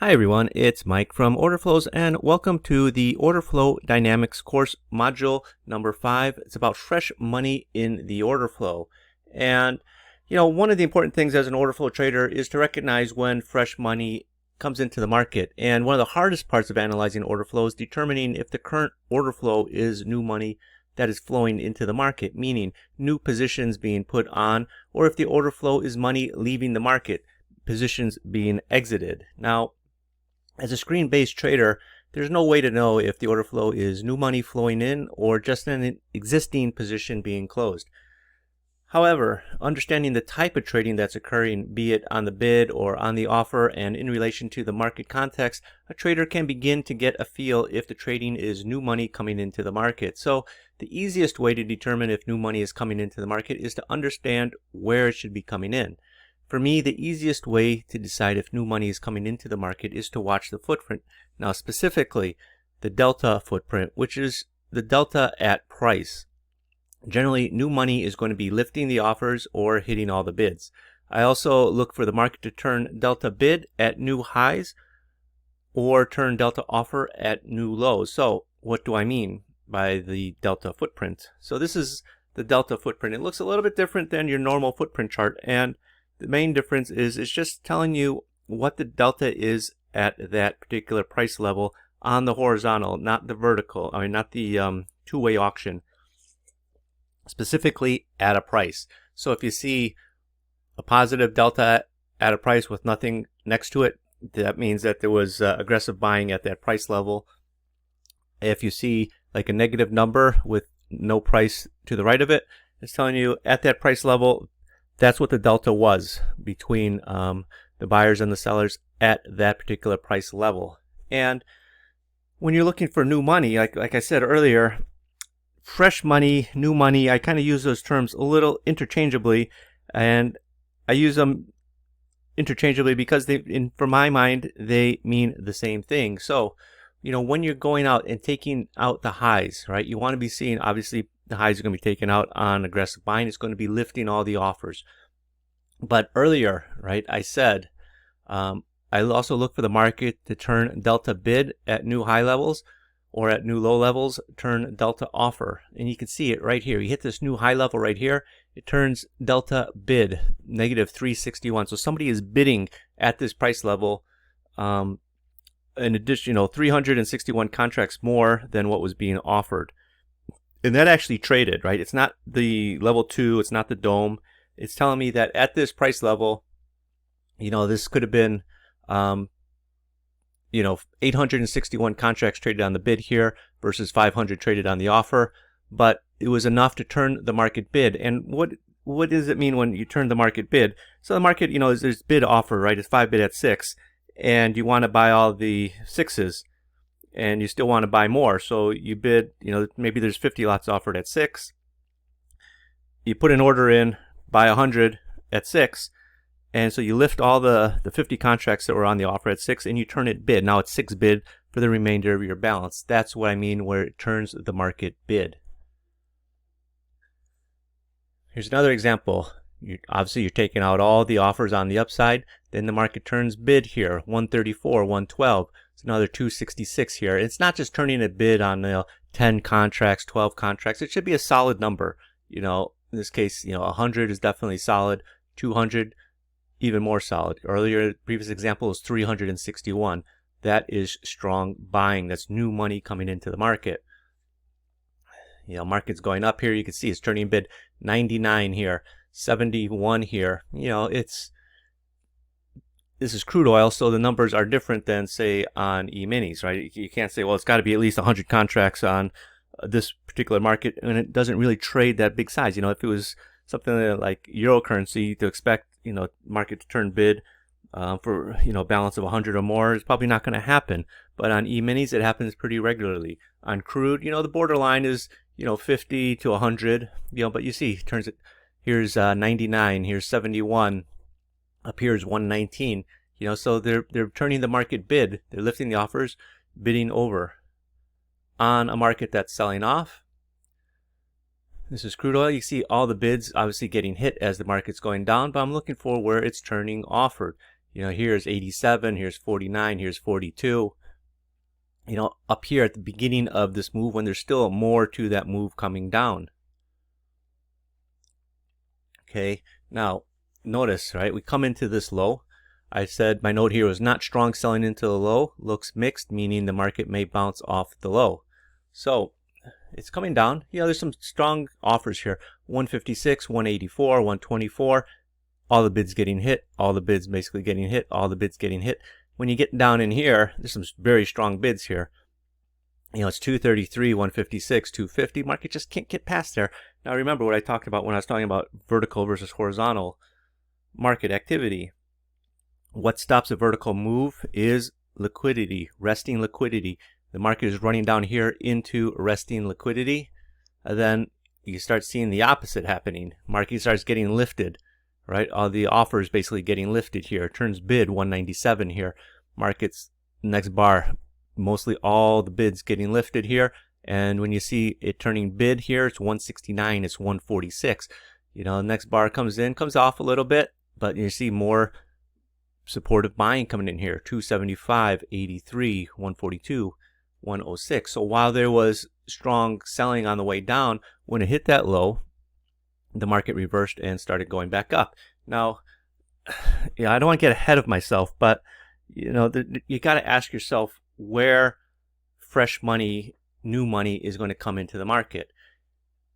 Hi everyone, it's Mike from Order Flows and welcome to the Order Flow Dynamics course module number 5. It's about fresh money in the order flow. And one of the important things as an order flow trader is to recognize when fresh money comes into the market. And one of the hardest parts of analyzing order flow is determining if the current order flow is new money that is flowing into the market, meaning new positions being put on, or if the order flow is money leaving the market, positions being exited. Now, as a screen-based trader, there's no way to know if the order flow is new money flowing in or just an existing position being closed. However, understanding the type of trading that's occurring, be it on the bid or on the offer and in relation to the market context, a trader can begin to get a feel if the trading is new money coming into the market. So the easiest way to determine if new money is coming into the market is to understand where it should be coming in. For me, the easiest way to decide if new money is coming into the market is to watch the footprint. Now, specifically, the delta footprint, which is the delta at price. Generally, new money is going to be lifting the offers or hitting all the bids. I also look for the market to turn delta bid at new highs or turn delta offer at new lows. So, what do I mean by the delta footprint? So this is the delta footprint. It looks a little bit different than your normal footprint chart, and the main difference is it's just telling you what the delta is at that particular price level on the horizontal, not the vertical. Not the two-way auction. Specifically at a price. So if you see a positive delta at a price with nothing next to it, that means that there was aggressive buying at that price level. If you see like a negative number with no price to the right of it, it's telling you at that price level, that's what the delta was between the buyers and the sellers at that particular price level. And when you're looking for new money, like I said earlier, fresh money, new money, I kind of use those terms a little interchangeably, and I use them interchangeably because for my mind, they mean the same thing. So, when you're going out and taking out the highs, right, you want to be seeing, obviously, the highs are going to be taken out on aggressive buying. It's going to be lifting all the offers. But earlier, right, I said, I also look for the market to turn delta bid at new high levels or at new low levels, turn delta offer. And you can see it right here. You hit this new high level right here, it turns delta bid, negative 361. So somebody is bidding at this price level, in addition, 361 contracts more than what was being offered. And that actually traded, right? It's not the level 2, it's not the dome. It's telling me that at this price level, this could have been 861 contracts traded on the bid here versus 500 traded on the offer, but it was enough to turn the market bid. And what does it mean when you turn the market bid? So the market, there's bid offer, right? It's 5 bid at 6, and you want to buy all the 6s, and you still want to buy more. So you bid, maybe there's 50 lots offered at 6. You put an order in, buy 100 at 6. And so you lift all the 50 contracts that were on the offer at 6 and you turn it bid. Now it's 6 bid for the remainder of your balance. That's what I mean where it turns the market bid. Here's another example. Obviously you're taking out all the offers on the upside. Then the market turns bid here, 134, 112. It's another 266 here. It's not just turning a bid on 10 contracts, 12 contracts. It should be a solid number. In this case, 100 is definitely solid. 200, even more solid. Earlier, the previous example was 361. That is strong buying. That's new money coming into the market. Market's going up here. You can see it's turning bid 99 here, 71 here. This is crude oil, so the numbers are different than, say, on E-minis, right? You can't say, well, it's got to be at least 100 contracts on this particular market, and it doesn't really trade that big size. If it was something like euro currency, to expect, market to turn bid for, balance of 100 or more is probably not going to happen. But on E-minis, it happens pretty regularly. On crude, the borderline is, 50 to 100, but you see, turns it, here's 99, here's 71, up here is 119, so they're turning the market bid. They're lifting the offers, bidding over on a market that's selling off. This is crude oil. You see all the bids obviously getting hit as the market's going down, but I'm looking for where it's turning offered. You know, here's 87, here's 49, here's 42. You know, up here at the beginning of this move when there's still more to that move coming down. Okay, now notice, right, we come into this low. I said my note here was not strong selling into the low, looks mixed, meaning the market may bounce off the low. So it's coming down. You know, there's some strong offers here. 156, 184, 124. All the bids getting hit. All the bids basically getting hit. All the bids getting hit. When you get down in here, there's some very strong bids here. You know, it's 233, 156, 250. Market just can't get past there. Now remember what I talked about when I was talking about vertical versus horizontal market activity. What stops a vertical move is liquidity, resting liquidity. The market is running down here into resting liquidity, and then you start seeing the opposite happening. Market starts getting lifted, right? All the offers basically getting lifted here. Turns bid 197 here. Market's next bar, mostly all the bids getting lifted here. And when you see it turning bid here, it's 169, it's 146. You know, the next bar comes in, comes off a little bit, but you see more supportive buying coming in here. 275, 83, 142. 106. So while there was strong selling on the way down, when it hit that low, the market reversed and started going back up. Now, yeah, I don't want to get ahead of myself, but you know, you got to ask yourself where fresh money, new money is going to come into the market.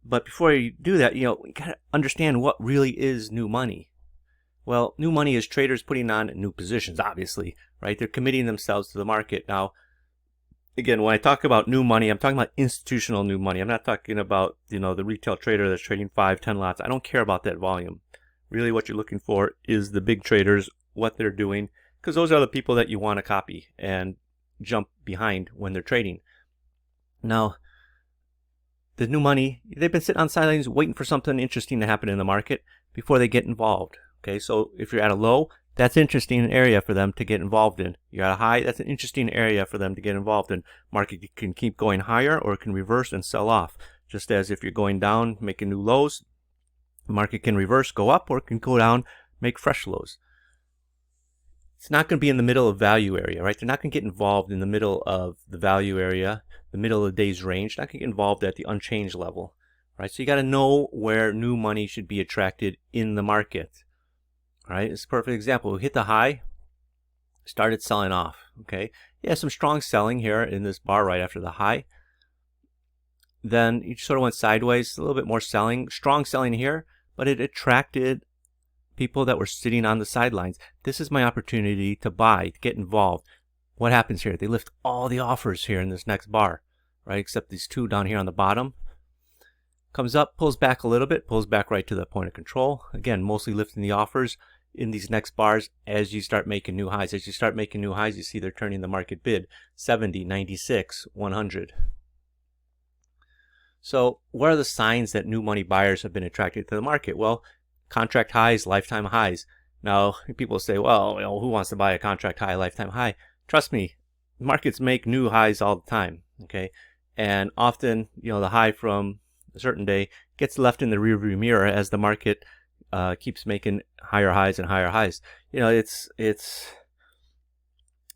But before you do that, you know, you got to understand what really is new money. Well, new money is traders putting on new positions, obviously, right? They're committing themselves to the market. Now, again, when I talk about new money, I'm talking about institutional new money. I'm not talking about, you know, the retail trader that's trading 5, 10 lots. I don't care about that volume. Really what you're looking for is the big traders, what they're doing, because those are the people that you want to copy and jump behind when they're trading. Now, the new money, they've been sitting on sidelines waiting for something interesting to happen in the market before they get involved. Okay, so if you're at a low, that's an interesting area for them to get involved in. You're at a high, that's an interesting area for them to get involved in. Market can keep going higher or it can reverse and sell off. Just as if you're going down, making new lows, the market can reverse, go up, or it can go down, make fresh lows. It's not going to be in the middle of value area, right? They're not going to get involved in the middle of the value area, the middle of the day's range. They're not going to get involved at the unchanged level, right? So you got to know where new money should be attracted in the market. All right, it's a perfect example. We hit the high, started selling off. Okay, yeah, some strong selling here in this bar right after the high. Then you sort of went sideways, a little bit more selling, strong selling here, but it attracted people that were sitting on the sidelines. This is my opportunity to buy, to get involved. What happens here? They lift all the offers here in this next bar, right? Except these two down here on the bottom. Comes up, pulls back a little bit, pulls back right to the point of control. Again, mostly lifting the offers in these next bars as you start making new highs. As you start making new highs, you see they're turning the market bid 70, 96, 100. So what are the signs that new money buyers have been attracted to the market? Well, contract highs, lifetime highs. Now, people say, well, you know, who wants to buy a contract high, lifetime high? Trust me, markets make new highs all the time, okay? And often, you know, the high from a certain day gets left in the rearview mirror as the market keeps making higher highs and higher highs. You know, it's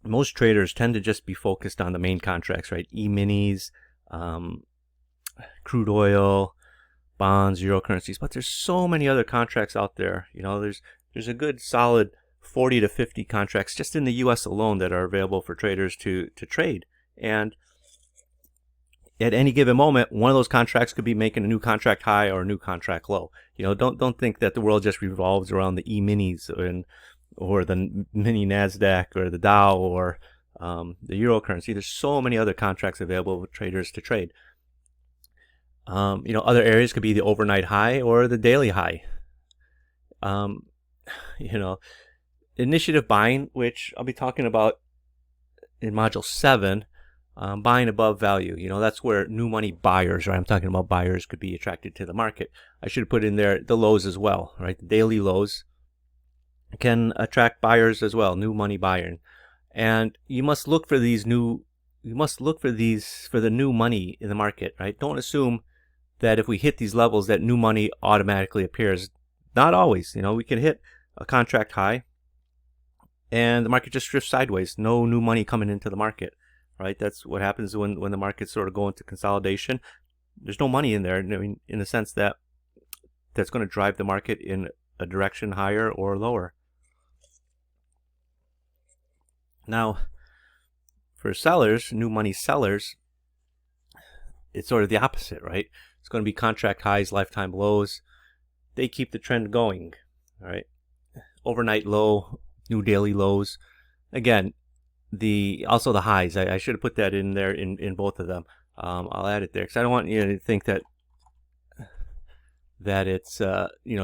most traders tend to just be focused on the main contracts, right? E-minis, crude oil, bonds, euro currencies, but there's so many other contracts out there. You know, there's a good solid 40 to 50 contracts just in the US alone that are available for traders to trade. And at any given moment, one of those contracts could be making a new contract high or a new contract low. You know, don't think that the world just revolves around the E-minis or the mini NASDAQ or the Dow or the euro currency. There's so many other contracts available for traders to trade. You know, other areas could be the overnight high or the daily high. You know, initiative buying, which I'll be talking about in module 7. Buying above value, you know, that's where new money buyers, right? I'm talking about buyers could be attracted to the market. I should have put in there the lows as well, right? The daily lows can attract buyers as well, new money buying. And you must look for these new, for the new money in the market, right? Don't assume that if we hit these levels that new money automatically appears. Not always, you know, we can hit a contract high and the market just drifts sideways. No new money coming into the market, right? That's what happens when the markets sort of go into consolidation. There's no money in there. I mean, in the sense that that's going to drive the market in a direction higher or lower. Now, for sellers, new money sellers, it's sort of the opposite, right? It's going to be contract highs, lifetime lows. They keep the trend going, right? Overnight low, new daily lows. Again, also the highs. I should have put that in there in both of them. I'll add it there because I don't want you to think that it's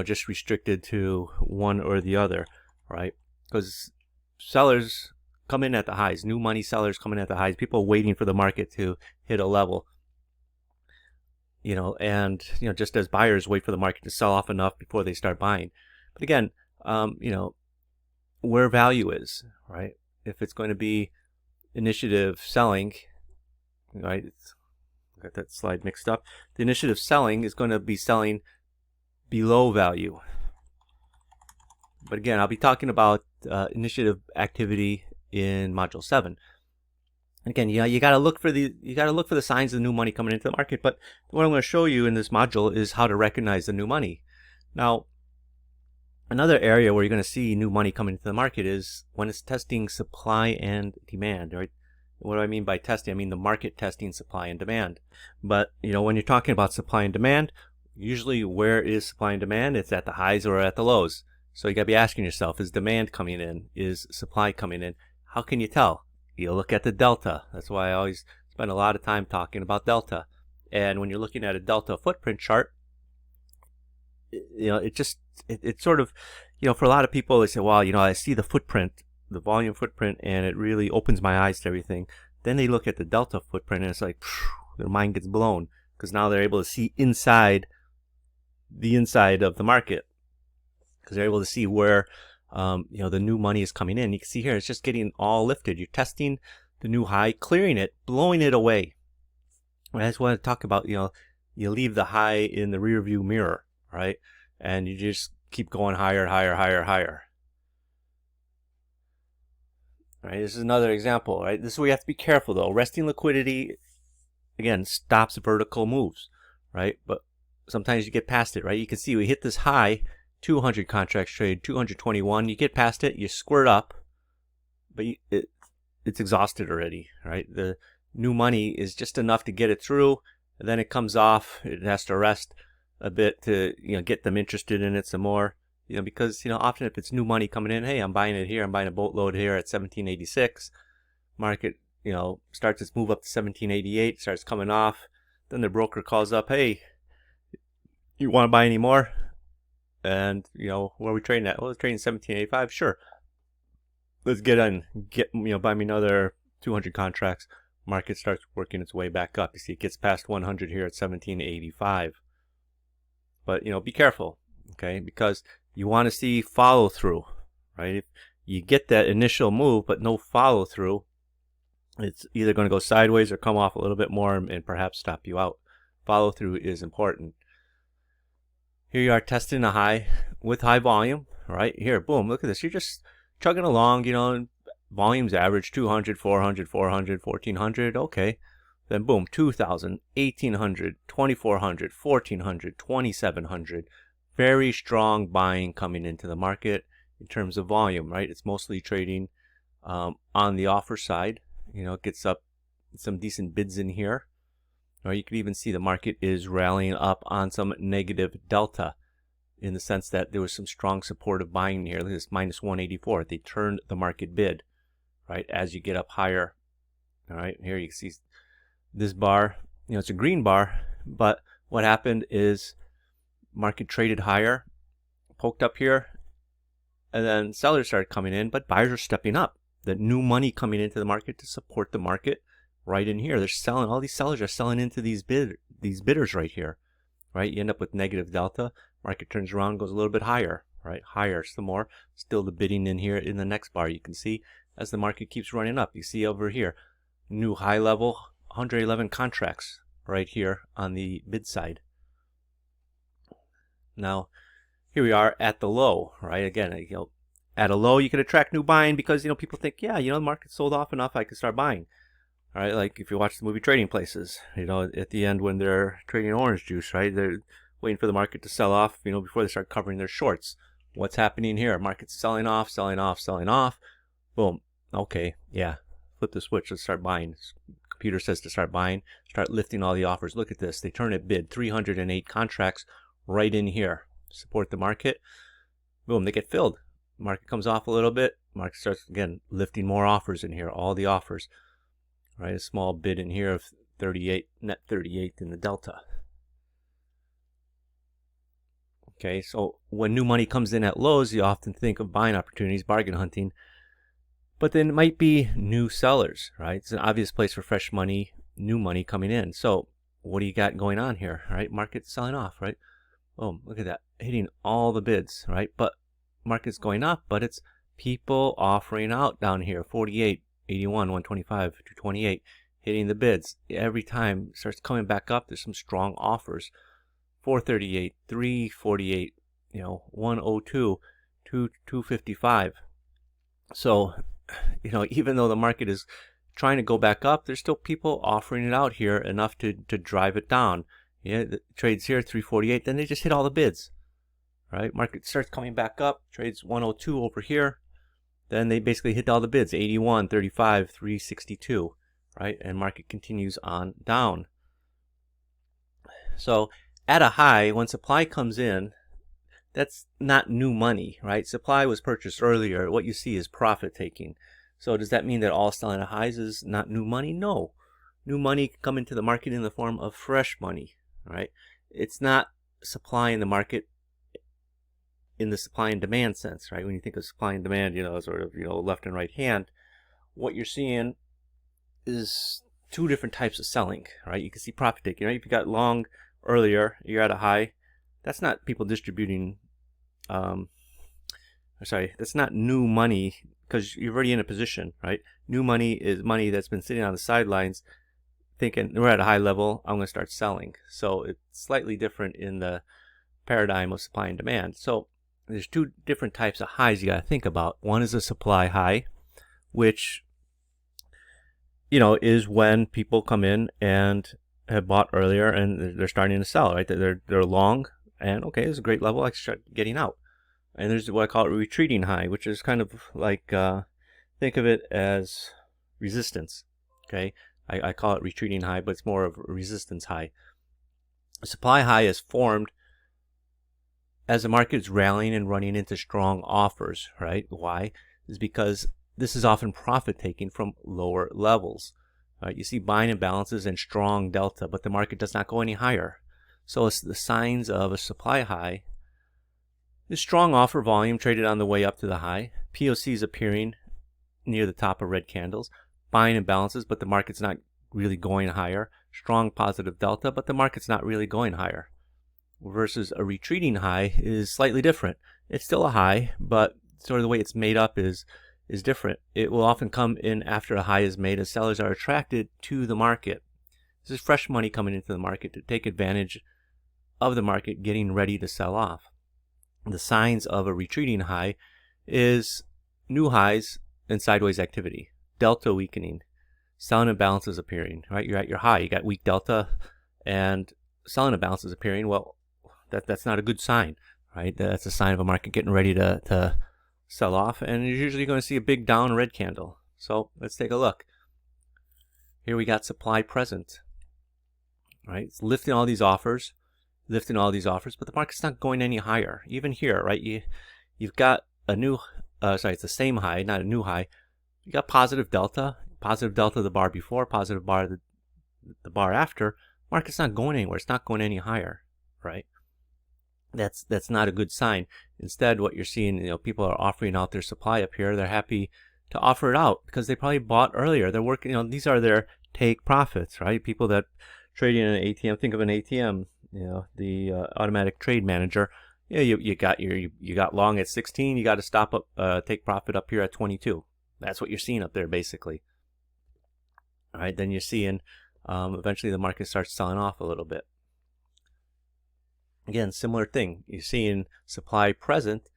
just restricted to one or the other, right? Because sellers come in at the highs, new money sellers come in at the highs, people waiting for the market to hit a level, and just as buyers wait for the market to sell off enough before they start buying. But again, where value is, right? If it's going to be initiative selling, right? Got that slide mixed up. The initiative selling is going to be selling below value. But again, I'll be talking about initiative activity in module 7. And again, you got to look for the signs of new money coming into the market. But what I'm going to show you in this module is how to recognize the new money. Now, another area where you're going to see new money coming into the market is when it's testing supply and demand, right? What do I mean by testing? I mean the market testing supply and demand. But when you're talking about supply and demand, usually where is supply and demand? It's at the highs or at the lows. So you got to be asking yourself, is demand coming in? Is supply coming in? How can you tell? You look at the delta. That's why I always spend a lot of time talking about delta. And when you're looking at a delta footprint chart, it's sort of, for a lot of people, they say, well, I see the footprint, the volume footprint, and it really opens my eyes to everything. Then they look at the delta footprint and it's like, their mind gets blown because now they're able to see the inside of the market, because they're able to see where the new money is coming in. You can see here it's just getting all lifted. You're testing the new high, clearing it, blowing it away. I just want to talk about, you leave the high in the rear view mirror, right? And you just keep going higher, higher, higher, higher. Right, this is another example, right? This is where you have to be careful though. Resting liquidity, again, stops vertical moves, right? But sometimes you get past it, right? You can see we hit this high, 200 contracts trade, 221. You get past it, you squirt up, but it's exhausted already, right? The new money is just enough to get it through, and then it comes off. It has to rest a bit to get them interested in it some more. Because often if it's new money coming in, hey, I'm buying it here, I'm buying a boatload here at 1786. Market starts its move up to 1788, starts coming off. Then the broker calls up, hey, you want to buy any more? And where are we trading at? Well, it's trading 1785. Sure, let's get in, buy me another 200 contracts. Market starts working its way back up. You see it gets past 100 here at 1785. But be careful, okay? Because you want to see follow through, right? If you get that initial move but no follow through, it's either going to go sideways or come off a little bit more and perhaps stop you out. Follow through is important. Here you are testing a high with high volume, right? Here, boom, look at this. You're just chugging along, volumes average 200, 400, 400, 1400, okay. Then boom, 2000, 1800, 2400, 1400, 2700. Very strong buying coming into the market in terms of volume, right? It's mostly trading on the offer side. It gets up some decent bids in here. Or you can even see the market is rallying up on some negative delta, in the sense that there was some strong supportive buying here. Look at this, minus 184. They turned the market bid, right, as you get up higher. All right, here you can see this bar. It's a green bar, but what happened is market traded higher, poked up here, and then sellers started coming in, but buyers are stepping up. The new money coming into the market to support the market right in here. They're selling, all these sellers are selling into these bidders right here, right? You end up with negative delta. Market turns around, goes a little bit higher, right? Higher some more. Still the bidding in here in the next bar. You can see as the market keeps running up. You see over here, new high level, 111 contracts right here on the bid side. Now, here we are at the low, right? Again, At a low, you could attract new buying because, people think, yeah, the market sold off enough, I can start buying. All right, like if you watch the movie Trading Places, at the end when they're trading orange juice, right? They're waiting for the market to sell off, before they start covering their shorts. What's happening here? Market's selling off, selling off, selling off. Boom. Okay, yeah. Flip the switch. Let's start buying. Computer says to start buying. Start lifting all the offers. Look at this. They turn it bid. 308 contracts right in here. Support the market. Boom. They get filled. Market comes off a little bit. Market starts again lifting more offers in here. All the offers. Right. A small bid in here of 38, net 38 in the delta. Okay, so when new money comes in at lows, you often think of buying opportunities, bargain hunting. But then it might be new sellers, right? It's an obvious place for fresh money, new money coming in. So what do you got going on here, right? Market's selling off, right? Oh, look at that, hitting all the bids, right? But market's going up, but it's people offering out down here, 48, 81, 125, 228, hitting the bids. Every time it starts coming back up, there's some strong offers. 438, 348, 102, 255. So, even though the market is trying to go back up, there's still people offering it out here enough to drive it down. Yeah, the trades here 348, then they just hit all the bids. Right? Market starts coming back up, trades 102 over here. Then they basically hit all the bids, 81, 35, 362, right? And market continues on down. So, at a high, when supply comes in, that's not new money, right? Supply was purchased earlier. What you see is profit taking. So does that mean that all selling at highs is not new money? No. New money can come into the market in the form of fresh money, right? It's not supply in the market in the supply and demand sense, right? When you think of supply and demand, sort of, left and right hand, what you're seeing is two different types of selling, right? You can see profit taking, right? If you got long earlier, you're at a high, that's not people distributing, that's not new money because you're already in a position, right? New money is money that's been sitting on the sidelines thinking we're at a high level, I'm going to start selling. So it's slightly different in the paradigm of supply and demand. So there's two different types of highs you got to think about. One is a supply high, which is when people come in and have bought earlier and they're starting to sell, right? They're long and okay, it's a great level, I can start getting out. And there's what I call a retreating high, which is kind of like, think of it as resistance, okay? I call it retreating high, but it's more of a resistance high. A supply high is formed as the market is rallying and running into strong offers, right? Why? Is because this is often profit taking from lower levels. Right? You see buying imbalances and strong delta, but the market does not go any higher. So it's the signs of a supply high. This strong offer volume traded on the way up to the high. POCs appearing near the top of red candles. Buying imbalances, but the market's not really going higher. Strong positive delta, but the market's not really going higher. Versus a retreating high is slightly different. It's still a high, but sort of the way it's made up is different. It will often come in after a high is made as sellers are attracted to the market. This is fresh money coming into the market to take advantage of the market getting ready to sell off. The signs of a retreating high is new highs and sideways activity, delta weakening, selling imbalances appearing, right? You're at your high, you got weak delta and selling imbalances appearing. Well, that's not a good sign, right? That's a sign of a market getting ready to sell off, and you're usually going to see a big down red candle. So let's take a look. Here we got supply present, right? It's lifting all these offers, but the market's not going any higher. Even here, right? You've got a new, it's the same high, not a new high. You got positive delta the bar before, positive bar the bar after. Market's not going anywhere. It's not going any higher, right? That's not a good sign. Instead, what you're seeing, people are offering out their supply up here. They're happy to offer it out because they probably bought earlier. They're working, these are their take profits, right? People that trading in an ATM, think of an ATM, the automatic trade manager. You got long at 16. You got to stop up, take profit up here at 22. That's what you're seeing up there, basically. All right, then you're seeing eventually the market starts selling off a little bit. Again, similar thing. You're seeing supply present,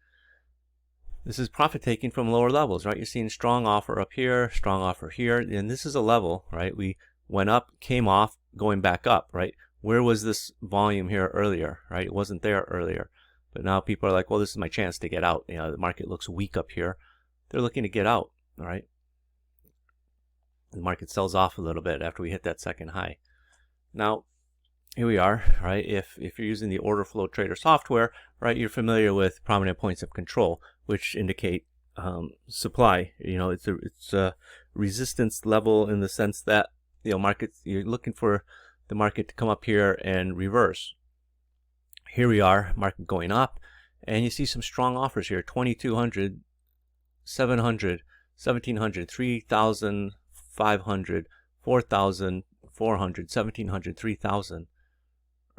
This is profit taking from lower levels, right? You're seeing strong offer up here, strong offer here, and this is a level, right? We went up, came off, going back up, right? Where was this volume here earlier, right? It wasn't there earlier. But now people are like, well, this is my chance to get out. You know, the market looks weak up here. They're looking to get out, all right? The market sells off a little bit after we hit that second high. Now, here we are, right? If you're using the order flow trader software, right, you're familiar with prominent points of control, which indicate supply. You know, it's a resistance level in the sense that, you know, markets, you're looking for the market to come up here and reverse. Here we are, market going up, and you see some strong offers here: 2,200, 700, 1,700, 3,500, 4,400, 1,700, 3,000.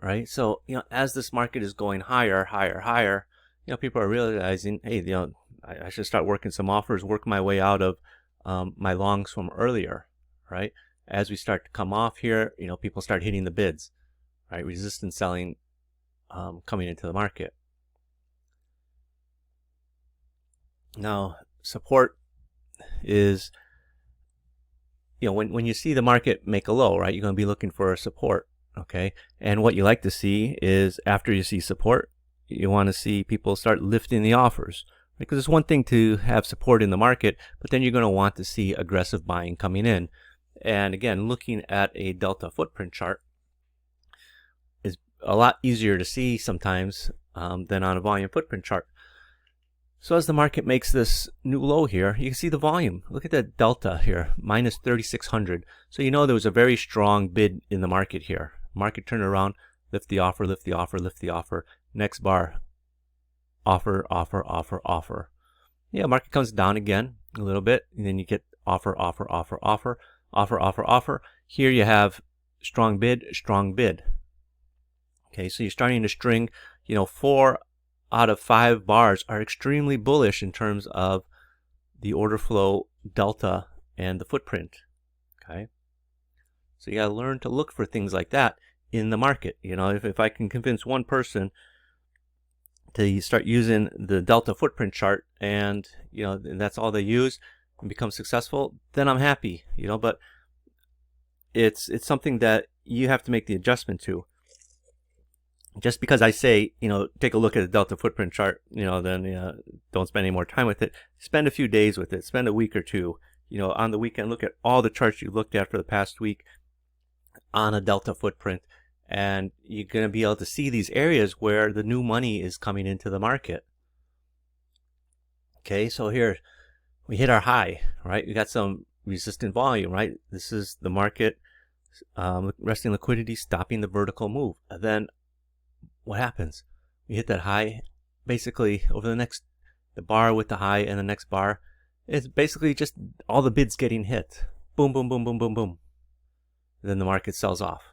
Right? So, you know, as this market is going higher, you know, people are realizing, hey, you know, I should start working some offers, work my way out of my longs from earlier, right? As we start to come off here, you know, people start hitting the bids, right? Resistance selling coming into the market. Now, support is, you know, when you see the market make a low, right, you're going to be looking for a support. Okay, and what you like to see is after you see support, you want to see people start lifting the offers, because it's one thing to have support in the market, but then you're going to want to see aggressive buying coming in. And again, looking at a delta footprint chart is a lot easier to see sometimes than on a volume footprint chart. So as the market makes this new low here, you can see the volume. Look at that delta here, minus 3,600. So you know there was a very strong bid in the market here. Market turn around, lift the offer, lift the offer, lift the offer. Next bar, offer, offer, offer, offer. Yeah, market comes down again a little bit, and then you get offer, offer, offer, offer, offer, offer, offer. Here you have strong bid, strong bid. Okay, so you're starting to string, you know, 4 out of 5 bars are extremely bullish in terms of the order flow delta and the footprint. Okay, so you got to learn to look for things like that in the market. You know, if I can convince one person to start using the delta footprint chart, and you know, and that's all they use and become successful, then I'm happy. You know, but it's something that you have to make the adjustment to. Just because I say, you know, take a look at the delta footprint chart, you know, then don't spend any more time with it. Spend a few days with it. Spend a week or two. You know, on the weekend, look at all the charts you looked at for the past week on a delta footprint, and you're going to be able to see these areas where the new money is coming into the market. Okay, so here we hit our high, right? We got some resistant volume, right? This is the market resting liquidity, stopping the vertical move. And then what happens? We hit that high. Basically, over the bar with the high and the next bar, it's basically just all the bids getting hit. Boom, boom, boom, boom, boom, boom. And then the market sells off.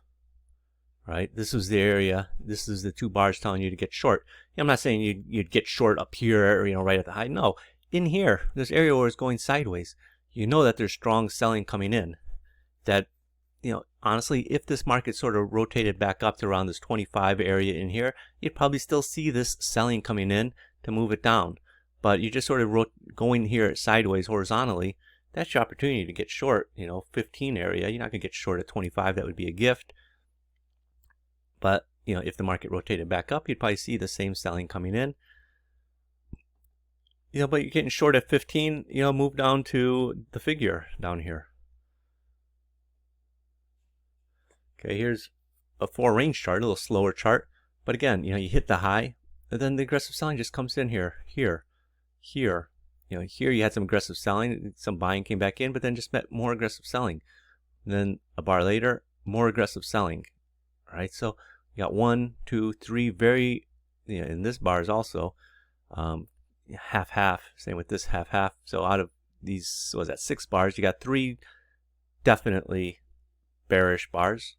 Right? This was the area. This is the 2 bars telling you to get short. I'm not saying you'd get short up here, you know, right at the high. No, in here, this area where it's going sideways, you know that there's strong selling coming in. That, you know, honestly, if this market sort of rotated back up to around this 25 area in here, you'd probably still see this selling coming in to move it down. But you just sort of going here sideways horizontally, that's your opportunity to get short, you know, 15 area. You're not going to get short at 25. That would be a gift. But, you know, if the market rotated back up, you'd probably see the same selling coming in. You know, but you're getting short at 15, you know, move down to the figure down here. Okay, here's a 4 range chart, a little slower chart. But again, you know, you hit the high, and then the aggressive selling just comes in here. You know, here you had some aggressive selling, some buying came back in, but then just met more aggressive selling. And then a bar later, more aggressive selling. All right, so you got 1, 2, 3 very, you know, in this bars also, half-half, same with this half-half. So out of these, what was that, 6 bars, you got 3 definitely bearish bars.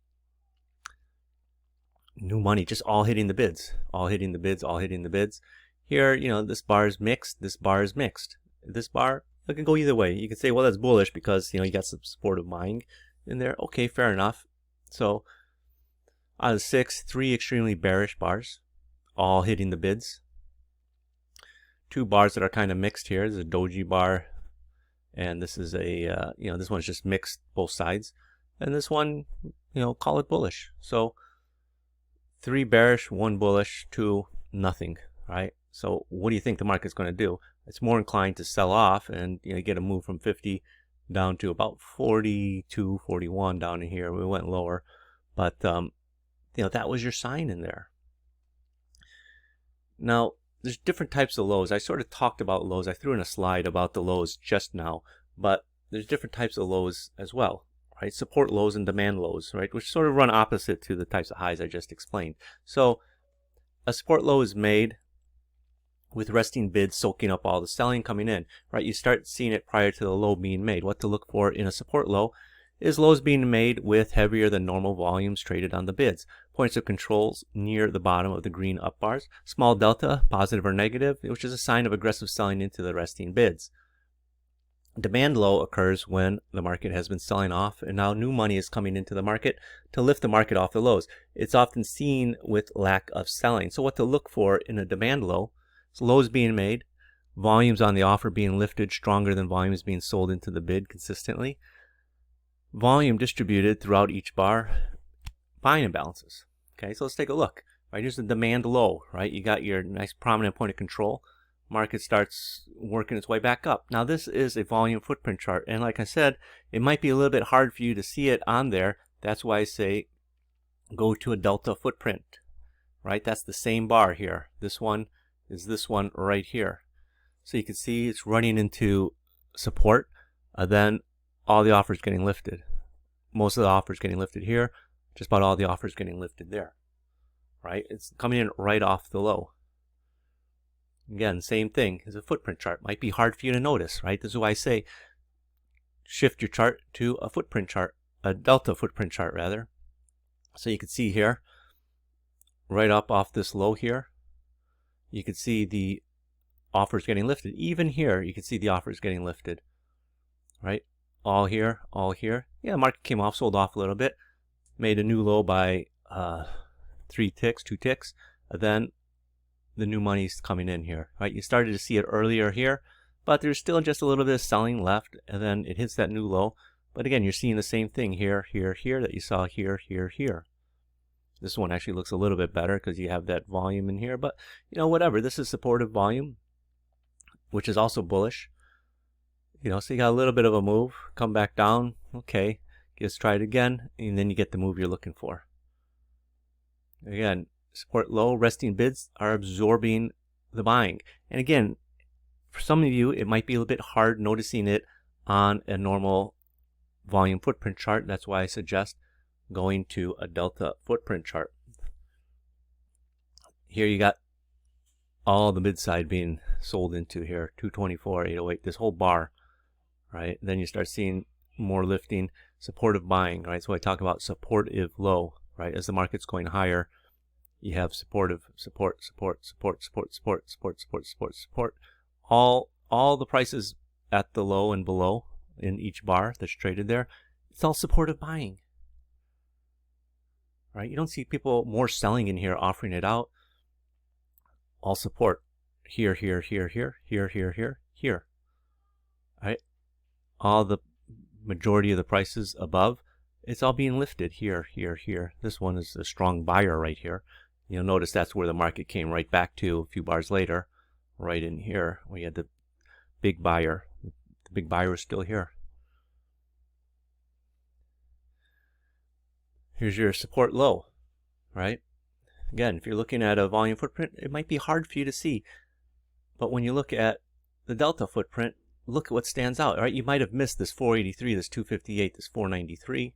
New money just all hitting the bids, all hitting the bids, all hitting the bids. Here, you know, this bar is mixed, this bar is mixed. This bar, it can go either way. You can say, well, that's bullish because, you know, you got some supportive buying in there. Okay, fair enough. So out of 6, 3 extremely bearish bars, all hitting the bids. two bars that are kind of mixed here. This is a doji bar, and this is a this one's just mixed both sides, and this one, call it bullish. So 3 bearish, 1 bullish, 2 nothing, right? So what do you think the market's going to do? It's more inclined to sell off and get a move from 50 down to about 42, 41 down in here. We went lower, but that was your sign in there. Now there's different types of lows. I sort of talked about lows. I threw in a slide about the lows just now, but there's different types of lows as well, right? Support lows and demand lows, right? Which sort of run opposite to the types of highs I just explained. So a support low is made with resting bids soaking up all the selling coming in, right? You start seeing it prior to the low being made. What to look for in a support low is lows being made with heavier than normal volumes traded on the bids. Points of controls near the bottom of the green up bars. Small delta, positive or negative, which is a sign of aggressive selling into the resting bids. Demand low occurs when the market has been selling off and now new money is coming into the market to lift the market off the lows. It's often seen with lack of selling. So what to look for in a demand low is lows being made, volumes on the offer being lifted stronger than volumes being sold into the bid consistently, volume distributed throughout each bar, buying imbalances. Okay, so let's take a look. Right, here's the demand low, right? You got your nice prominent point of control. Market starts working its way back up. Now this is a volume footprint chart, and like I said, it might be a little bit hard for you to see it on there. That's why I say go to a delta footprint, right? That's the same bar here. This one is this one right here. So you can see it's running into support, then all the offers getting lifted. Most of the offers getting lifted here, just about all the offers getting lifted there, right? It's coming in right off the low. Again, same thing as a footprint chart. Might be hard for you to notice, right? This is why I say shift your chart to a footprint chart, a delta footprint chart rather. So you can see here, right up off this low here, you can see the offers getting lifted. Even here, you can see the offers getting lifted, right? All here, all here. Yeah, market came off, sold off a little bit, made a new low by 2 ticks. Then the new money's coming in here, right? You started to see it earlier here, but there's still just a little bit of selling left, and then it hits that new low. But again, you're seeing the same thing here, here, here that you saw here, here, here. This one actually looks a little bit better because you have that volume in here, but whatever. This is supportive volume, which is also bullish. So you got a little bit of a move, come back down. Okay, let's try it again, and then you get the move you're looking for. Again, support low, resting bids are absorbing the buying. And again, for some of you, it might be a little bit hard noticing it on a normal volume footprint chart. That's why I suggest going to a delta footprint chart. Here you got all the mid side being sold into here, 224, 808, this whole bar, right? Then you start seeing more lifting, supportive buying, right? So I talk about supportive low, right? As the market's going higher, you have supportive, support. All the prices at the low and below in each bar that's traded there, it's all supportive buying, right? You don't see people more selling in here, offering it out. All support here, here, here, here, here, here, here, here, right? All the majority of the prices above, it's all being lifted here, here, here. This one is a strong buyer right here. You'll notice that's where the market came right back to a few bars later, right in here, where you had the big buyer. The big buyer is still here. Here's your support low, right? Again, if you're looking at a volume footprint, it might be hard for you to see. But when you look at the delta footprint, look at what stands out, right? You might have missed this 483, this 258, this 493,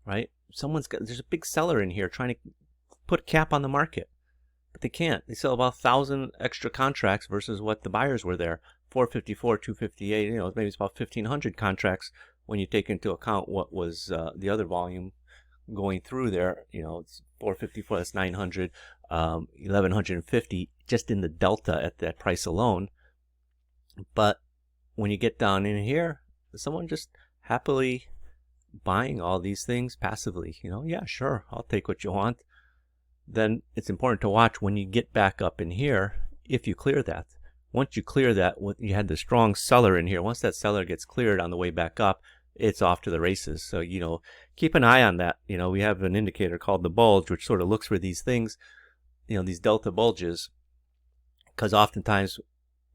right? There's a big seller in here trying to put a cap on the market, but they can't. They sell about 1,000 extra contracts versus what the buyers were there. 454, 258, maybe it's about 1,500 contracts when you take into account what was the other volume going through there. It's 454, that's 900, 1,150 just in the delta at that price alone. But when you get down in here, someone just happily buying all these things passively. Yeah, sure, I'll take what you want. Then it's important to watch when you get back up in here, if you clear that, once you clear that, you had the strong seller in here. Once that seller gets cleared on the way back up, it's off to the races. So, keep an eye on that. We have an indicator called the bulge, which sort of looks for these things, these delta bulges, because oftentimes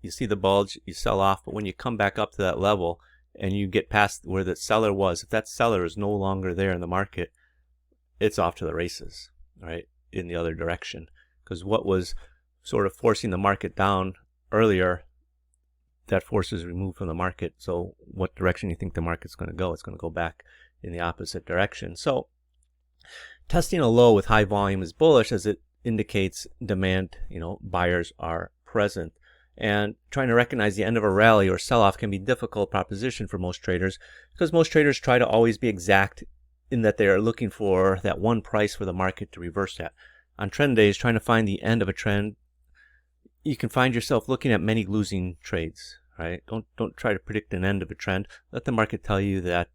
you see the bulge, you sell off, but when you come back up to that level and you get past where the seller was, if that seller is no longer there in the market, it's off to the races, right, in the other direction. Because what was sort of forcing the market down earlier, that force is removed from the market. So what direction you think the market's going to go? It's going to go back in the opposite direction. So testing a low with high volume is bullish, as it indicates demand, buyers are present. And trying to recognize the end of a rally or sell-off can be a difficult proposition for most traders, because most traders try to always be exact in that they are looking for that one price for the market to reverse at. On trend days, trying to find the end of a trend, you can find yourself looking at many losing trades, right? Don't try to predict an end of a trend. Let the market tell you that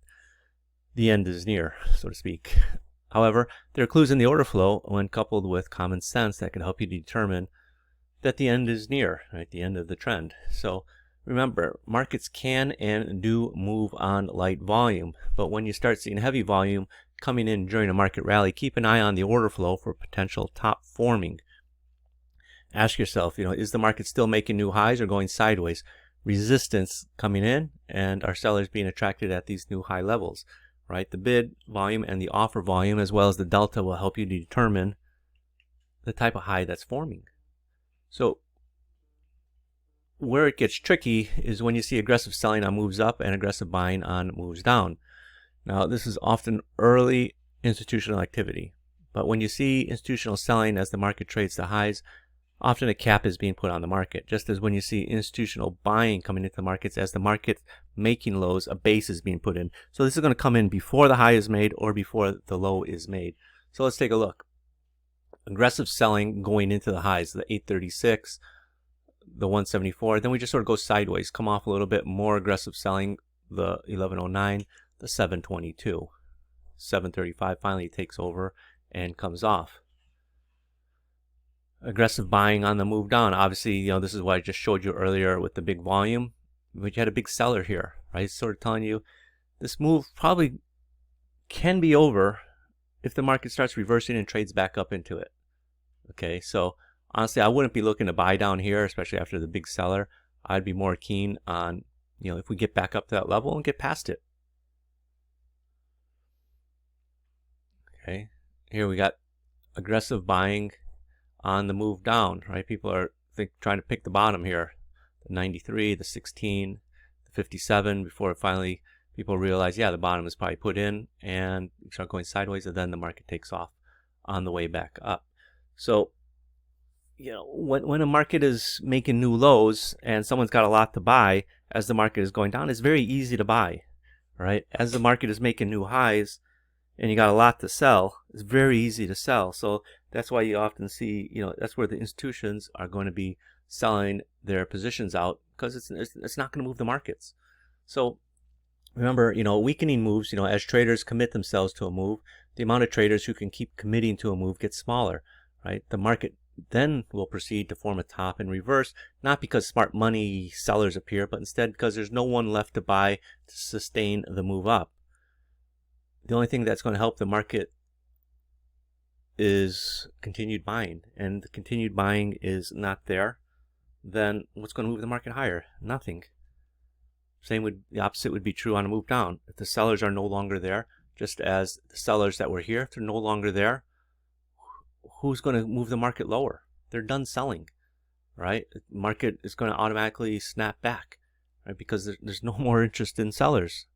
the end is near, so to speak. However, there are clues in the order flow when coupled with common sense that can help you determine that the end is near, right? The end of the trend. So remember, markets can and do move on light volume, but when you start seeing heavy volume coming in during a market rally, keep an eye on the order flow for potential top forming. Ask yourself, is the market still making new highs or going sideways? Resistance coming in, and are sellers being attracted at these new high levels, right? The bid volume and the offer volume, as well as the delta, will help you determine the type of high that's forming. So where it gets tricky is when you see aggressive selling on moves up and aggressive buying on moves down. Now, this is often early institutional activity, but when you see institutional selling as the market trades the highs, often a cap is being put on the market, just as when you see institutional buying coming into the markets as the market making lows, a base is being put in. So this is going to come in before the high is made or before the low is made. So let's take a look. Aggressive selling going into the highs, the 836, the 174. Then we just sort of go sideways, come off a little bit. More aggressive selling, the 1109, the 722. 735 finally takes over and comes off. Aggressive buying on the move down. Obviously, this is what I just showed you earlier with the big volume. But you had a big seller here, right? It's sort of telling you this move probably can be over if the market starts reversing and trades back up into it. Okay, so honestly, I wouldn't be looking to buy down here, especially after the big seller. I'd be more keen on, if we get back up to that level and get past it. Okay, here we got aggressive buying on the move down, right? People are trying to pick the bottom here. The 93, the 16, the 57, before finally people realize, yeah, the bottom is probably put in, and we start going sideways, and then the market takes off on the way back up. So, when a market is making new lows and someone's got a lot to buy as the market is going down, it's very easy to buy, right? As the market is making new highs and you got a lot to sell, it's very easy to sell. So that's why you often see, that's where the institutions are going to be selling their positions out, because it's not going to move the markets. So remember, weakening moves, as traders commit themselves to a move, the amount of traders who can keep committing to a move gets smaller, right? The market then will proceed to form a top and reverse, not because smart money sellers appear, but instead because there's no one left to buy to sustain the move up. The only thing that's going to help the market is continued buying, and the continued buying is not there, then what's going to move the market higher? Nothing. The opposite would be true on a move down. If the sellers are no longer there, just as the sellers that were here, if they're no longer there, who's going to move the market lower? They're done selling, right? The market is going to automatically snap back, right? Because there's no more interest in sellers,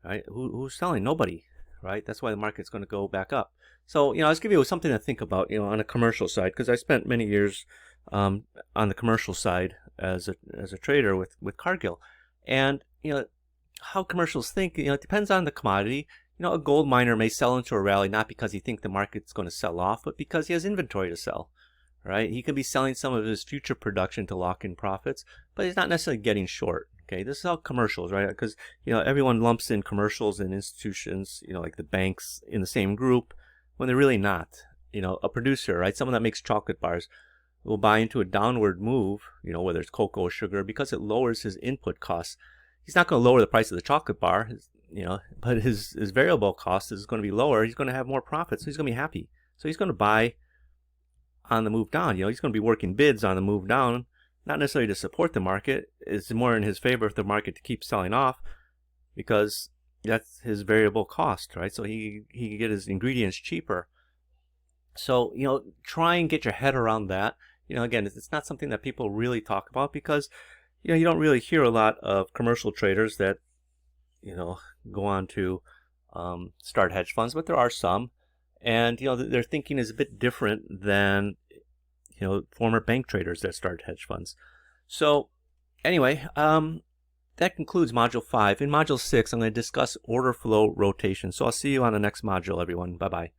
right? Who's selling? Nobody, right? That's why the market's going to go back up. So, I'll just give you something to think about, on a commercial side, because I spent many years on the commercial side as a trader with Cargill. And, how commercials think, it depends on the commodity. A gold miner may sell into a rally not because he thinks the market's going to sell off, but because he has inventory to sell, right? He could be selling some of his future production to lock in profits, but he's not necessarily getting short. Okay, this is how commercials, right? Because, everyone lumps in commercials and institutions, like the banks, in the same group when they're really not. A producer, right? Someone that makes chocolate bars. will buy into a downward move, whether it's cocoa or sugar, because it lowers his input costs. He's not going to lower the price of the chocolate bar, but his variable cost is going to be lower. He's going to have more profits, so he's going to be happy. So he's going to buy on the move down. He's going to be working bids on the move down, not necessarily to support the market. It's more in his favor if the market keeps selling off, because that's his variable cost, right? So he can get his ingredients cheaper. So, try and get your head around that. Again, it's not something that people really talk about, because, you don't really hear a lot of commercial traders that, go on to start hedge funds, but there are some. And, their thinking is a bit different than, former bank traders that start hedge funds. So anyway, that concludes Module 5. In Module 6, I'm going to discuss order flow rotation. So I'll see you on the next module, everyone. Bye-bye.